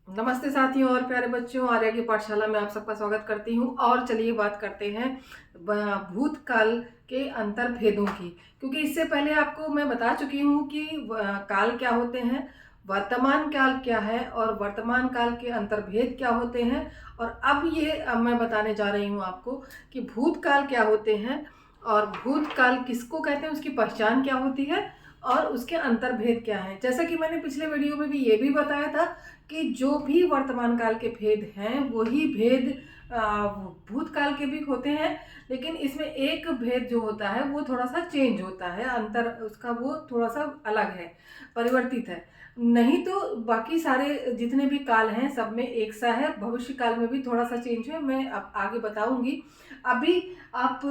नमस्ते साथियों और प्यारे बच्चों, आर्या की पाठशाला में आप सबका स्वागत करती हूँ। और चलिए बात करते हैं भूतकाल के अंतर भेदों की। क्योंकि इससे पहले आपको मैं बता चुकी हूँ कि काल क्या होते हैं, वर्तमान काल क्या है और वर्तमान काल के अंतर्भेद क्या होते हैं। और अब मैं बताने जा रही हूँ आपको कि भूतकाल क्या होते हैं और भूतकाल किसको कहते हैं, उसकी पहचान क्या होती है और उसके अंतर्भेद क्या है। जैसा कि मैंने पिछले वीडियो में भी ये भी बताया था कि जो भी वर्तमान काल के भेद हैं वही भेद भूतकाल के भी होते हैं, लेकिन इसमें एक भेद जो होता है वो थोड़ा सा चेंज होता है, अंतर उसका वो थोड़ा सा अलग है, परिवर्तित है। नहीं तो बाकी सारे जितने भी काल हैं सब में एक सा है। भविष्य काल में भी थोड़ा सा चेंज है, मैं अब आगे बताऊंगी। अभी आप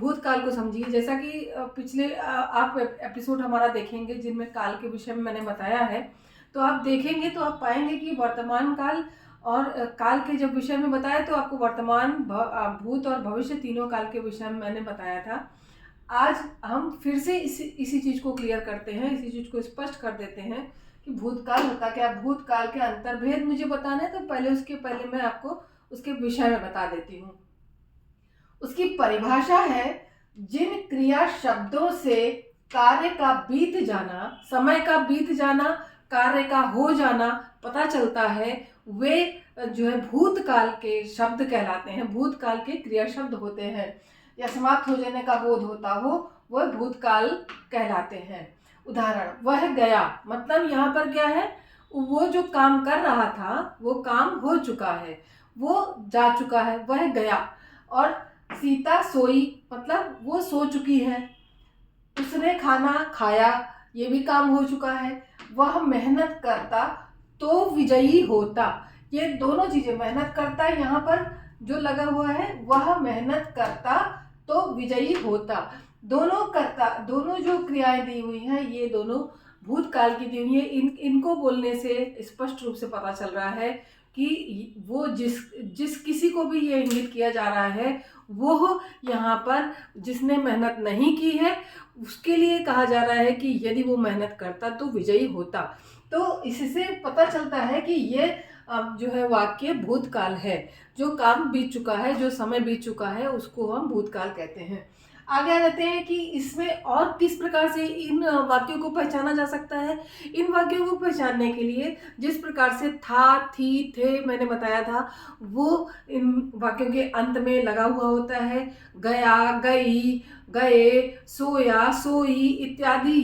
भूतकाल को समझिए। जैसा कि पिछले आप एपिसोड हमारा देखेंगे जिनमें काल के विषय में मैंने बताया है, तो आप देखेंगे तो आप पाएंगे कि वर्तमान काल और काल के जब विषय में बताया तो आपको वर्तमान, भूत और भविष्य तीनों काल के विषय में मैंने बताया था। आज हम फिर से इसी चीज को क्लियर करते हैं, इसी चीज को स्पष्ट कर देते हैं कि भूतकाल होता क्या। भूतकाल के अंतर्भेद मुझे बताना है तो उसके पहले मैं आपको उसके विषय में बता देती हूँ। उसकी परिभाषा है, जिन क्रिया शब्दों से कार्य का बीत जाना, समय का बीत जाना, कार्य का हो जाना पता चलता है, वे जो है भूतकाल के शब्द कहलाते हैं, भूतकाल के क्रिया शब्द होते हैं, या समाप्त हो जाने का बोध होता हो वह भूतकाल कहलाते हैं। उदाहरण, वह गया, मतलब यहाँ पर क्या है, वो जो काम कर रहा था वो काम हो चुका है, वो जा चुका है, वह गया। और सीता सोई, मतलब वो सो चुकी है। उसने खाना खाया, ये भी काम हो चुका है। वह मेहनत करता तो विजयी होता, ये दोनों चीजें, मेहनत करता यहाँ पर जो लगा हुआ है, वह मेहनत करता तो विजयी होता, दोनों करता, दोनों जो क्रियाएं दी हुई हैं ये दोनों भूतकाल की दी हुई है। इनको बोलने से स्पष्ट रूप से पता चल रहा है कि वो जिस जिस किसी को भी ये इंगित किया जा रहा है वो यहाँ पर जिसने मेहनत नहीं की है उसके लिए कहा जा रहा है कि यदि वो मेहनत करता तो विजयी होता। तो इससे पता चलता है कि ये जो है वाक्य भूतकाल है, जो काम बीत चुका है, जो समय बीत चुका है उसको हम भूतकाल कहते हैं। आगे आ जाते हैं कि इसमें और किस प्रकार से इन वाक्यों को पहचाना जा सकता है। इन वाक्यों को पहचानने के लिए जिस प्रकार से था, थी, थे मैंने बताया था, वो इन वाक्यों के अंत में लगा हुआ होता है। गया, गई, गए, सोया, सोई इत्यादि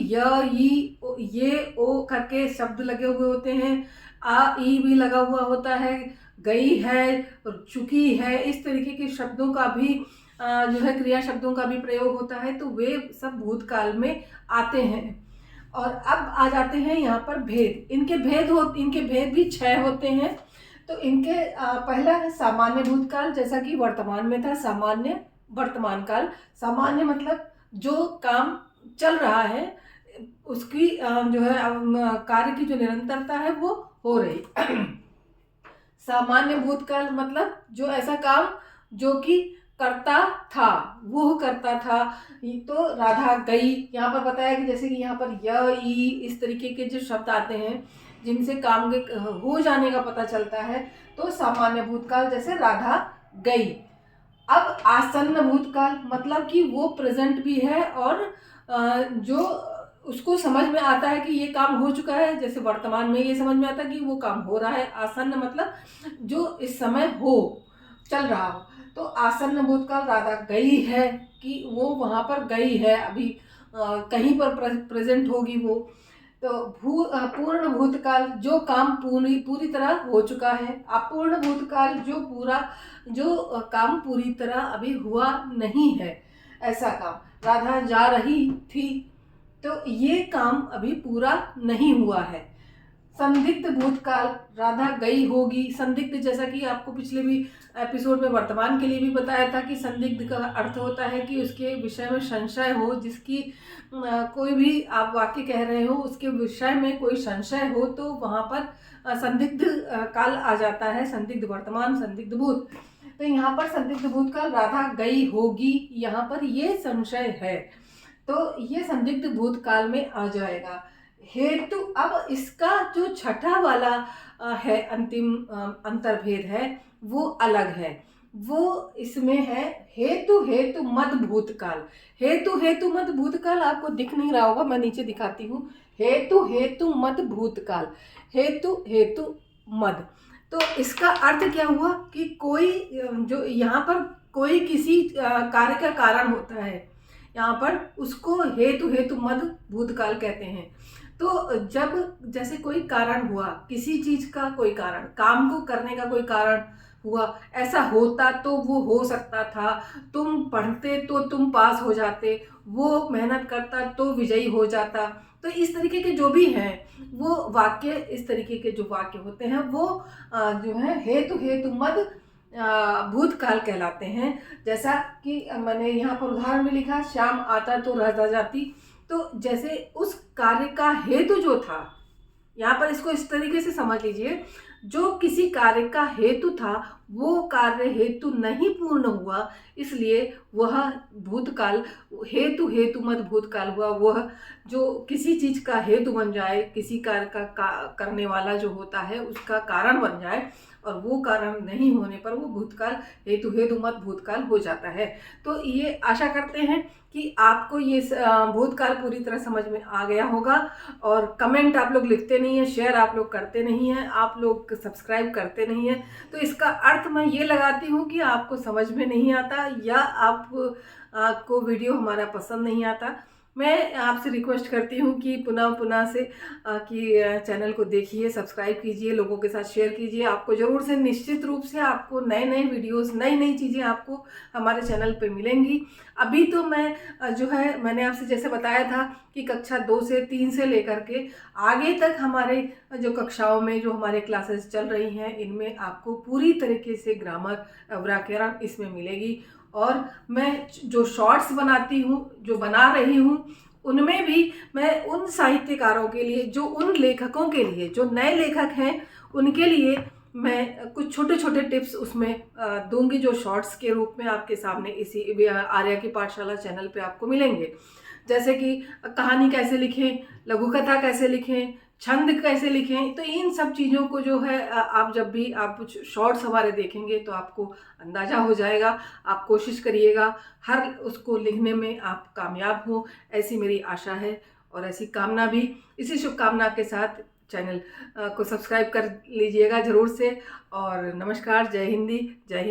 ये ओ करके शब्द लगे हुए होते हैं। आ ई भी लगा हुआ होता है। गई है, चुकी है, इस तरीके के शब्दों का भी जो है क्रिया शब्दों का भी प्रयोग होता है, तो वे सब भूतकाल में आते हैं। और अब आ जाते हैं यहाँ पर भेद। इनके भेद भी 6 होते हैं। तो इनके पहला है सामान्य भूतकाल, जैसा कि वर्तमान में था सामान्य वर्तमान काल। सामान्य मतलब जो काम चल रहा है उसकी जो है कार्य की जो निरंतरता है वो हो रही। सामान्य भूतकाल मतलब जो ऐसा काम जो कि करता था, वो करता था। तो राधा गई, यहाँ पर बताया कि जैसे कि यहाँ पर य ई इस तरीके के जो शब्द आते हैं जिनसे काम के हो जाने का पता चलता है, तो सामान्य भूतकाल जैसे राधा गई। अब आसन्न भूतकाल मतलब कि वो प्रेजेंट भी है और जो उसको समझ में आता है कि ये काम हो चुका है, जैसे वर्तमान में ये समझ में आता है कि वो काम हो रहा है। आसन्न मतलब जो इस समय हो, चल रहा हो। तो आसन्न भूतकाल राधा गई है कि वो वहां पर गई है, अभी कहीं पर प्रेजेंट होगी वो। तो पूर्ण भूतकाल जो काम पूरी तरह हो चुका है। अपूर्ण भूतकाल जो काम पूरी तरह अभी हुआ नहीं है, ऐसा काम। राधा जा रही थी, तो ये काम अभी पूरा नहीं हुआ है। संदिग्ध भूतकाल, राधा गई होगी। संदिग्ध, जैसा कि आपको पिछले भी एपिसोड में वर्तमान के लिए भी बताया था कि संदिग्ध का अर्थ होता है कि उसके विषय में संशय हो, जिसकी कोई भी आप वाक्य कह रहे हो उसके विषय में कोई संशय हो, तो वहां पर संदिग्ध काल आ जाता है। संदिग्ध वर्तमान, संदिग्ध भूत। तो यहाँ पर संदिग्ध भूतकाल राधा गई होगी, यहाँ पर ये संशय है, तो ये संदिग्ध भूतकाल में आ जाएगा। हेतु। अब इसका जो छठा वाला है, अंतिम अंतर्भेद है, वो अलग है। वो इसमें है हेतु हेतु मद भूतकाल। हेतु हेतु मद भूतकाल आपको दिख नहीं रहा होगा, मैं नीचे दिखाती हूँ। हेतु हेतु मद भूतकाल, हेतु हेतु मद। तो इसका अर्थ क्या हुआ कि कोई जो यहाँ पर कोई किसी कार्य का कारण होता है, यहाँ पर उसको हेतु हेतु मद भूतकाल कहते हैं। तो जब जैसे कोई कारण हुआ, किसी चीज का कोई कारण, काम को करने का कोई कारण हुआ, ऐसा होता तो वो हो सकता था, तुम पढ़ते तो तुम पास हो जाते, वो मेहनत करता तो विजयी हो जाता। तो इस तरीके के जो भी हैं वो वाक्य, इस तरीके के जो वाक्य होते हैं वो जो है हेतु हेतु मद भूतकाल कहलाते हैं। जैसा कि मैंने यहाँ पर उदाहरण में लिखा, श्याम आता तो राजा जाती। तो जैसे उस कार्य का हेतु जो था, यहाँ पर इसको इस तरीके से समझ लीजिए, जो किसी कार्य का हेतु था वो कार्य हेतु नहीं पूर्ण हुआ, इसलिए वह भूतकाल, हेतु हेतु मत भूतकाल हुआ। वह जो किसी चीज का हेतु बन जाए, किसी कार्य का करने वाला जो होता है उसका कारण बन जाए, और वो कारण नहीं होने पर वो भूतकाल, हेतु हेतु मत भूतकाल हो जाता है। तो ये आशा करते हैं कि आपको ये भूतकाल पूरी तरह समझ में आ गया होगा। और कमेंट आप लोग लिखते नहीं हैं, शेयर आप लोग करते नहीं हैं, आप लोग सब्सक्राइब करते नहीं हैं, तो इसका अर्थ मैं ये लगाती हूँ कि आपको समझ में नहीं आता, या आपको वीडियो हमारा पसंद नहीं आता। मैं आपसे रिक्वेस्ट करती हूँ कि पुनः पुनः से कि चैनल को देखिए, सब्सक्राइब कीजिए, लोगों के साथ शेयर कीजिए। आपको ज़रूर से, निश्चित रूप से आपको नए नए वीडियोस, नई नई चीज़ें आपको हमारे चैनल पे मिलेंगी। अभी तो मैं जो है, मैंने आपसे जैसे बताया था कि कक्षा 2 से 3 से लेकर के आगे तक हमारे जो कक्षाओं में जो हमारे क्लासेस चल रही हैं, इनमें आपको पूरी तरीके से ग्रामर, व्याकरण इसमें मिलेगी। और मैं जो शॉर्ट्स बनाती हूँ, जो बना रही हूँ, उनमें भी मैं उन साहित्यकारों के लिए, जो उन लेखकों के लिए, जो नए लेखक हैं, उनके लिए मैं कुछ छोटे छोटे टिप्स उसमें दूंगी, जो शॉर्ट्स के रूप में आपके सामने इसी आर्या की पाठशाला चैनल पे आपको मिलेंगे। जैसे कि कहानी कैसे लिखें, लघु कथा कैसे लिखें, छंद कैसे लिखें। तो इन सब चीज़ों को जो है आप जब भी आप कुछ शॉर्ट्स हमारे देखेंगे तो आपको अंदाज़ा हो जाएगा। आप कोशिश करिएगा हर उसको लिखने में आप कामयाब हो, ऐसी मेरी आशा है और ऐसी कामना भी। इसी शुभकामना के साथ चैनल को सब्सक्राइब कर लीजिएगा ज़रूर से। और नमस्कार, जय हिंदी, जय हिंद।